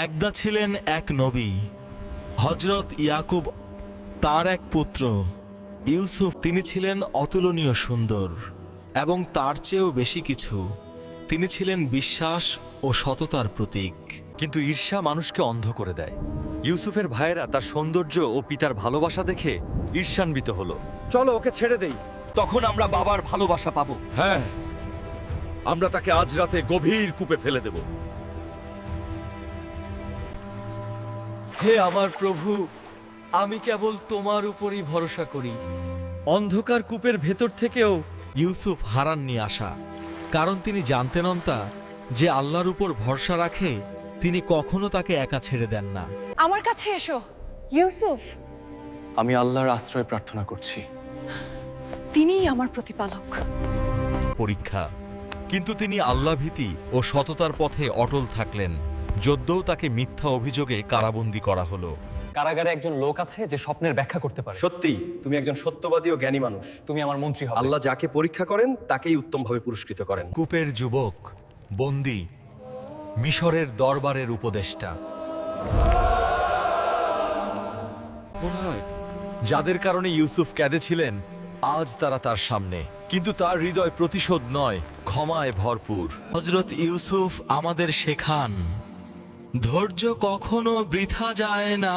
একদা ছিলেন এক নবী, হযরত ইয়াকুব। তার এক পুত্র ইউসুফ। তিনি ছিলেন অতুলনীয় সুন্দর এবং তার চেয়েও বেশি কিছু, তিনি ছিলেন বিশ্বাস ও সততার প্রতীক। কিন্তু ঈর্ষা মানুষকে অন্ধ করে দেয়। ইউসুফের ভাইয়েরা তার সৌন্দর্য ও পিতার ভালোবাসা দেখে ঈর্ষান্বিত হলো। চলো ওকে ছেড়ে দেই। তখন আমরা বাবার ভালোবাসা পাবো। হ্যাঁ, আমরা তাকে আজ রাতে গভীর কূপে ফেলে দেব। হে আমার প্রভু, আমি কেবল তোমার উপরই ভরসা করি। অন্ধকার কূপের ভেতর থেকেও ইউসুফ হারাননি আশা, কারণ তিনি জানতেন যে আল্লাহর উপর ভরসা রাখে তিনি কখনো তাকে একা ছেড়ে দেন না। আমার কাছে এসো ইউসুফ। আমি আল্লাহর আশ্রয় প্রার্থনা করছি। তিনিই আমার প্রতিপালক। পরীক্ষা, কিন্তু তিনি আল্লাহভীতি ও সততার পথে অটল থাকলেন, যদ্যও তাকে মিথ্যা অভিযোগে কারাবন্দী করা হলো। কারাগারে একজন লোক আছে যে স্বপ্নের ব্যাখ্যা করতে পারে। সত্যি তুমি একজন সত্যবাদী ও জ্ঞানী মানুষ। তুমি আমার মন্ত্রী হবে। আল্লাহ যাকে পরীক্ষা করেন তাকেই উত্তমভাবে পুরস্কৃত করেন। কূপের যুবক, বন্দী, মিশরের দরবারের উপদেষ্টা, যাদের কারণে ইউসুফ কেঁদেছিলেন, আজ তারা তার সামনে, কিন্তু তার হৃদয় প্রতিশোধ নয়, ক্ষমায় ভরপুর। হযরত ইউসুফ আমাদের শেখান, ধৈর্য কখনো বৃথা যায় না।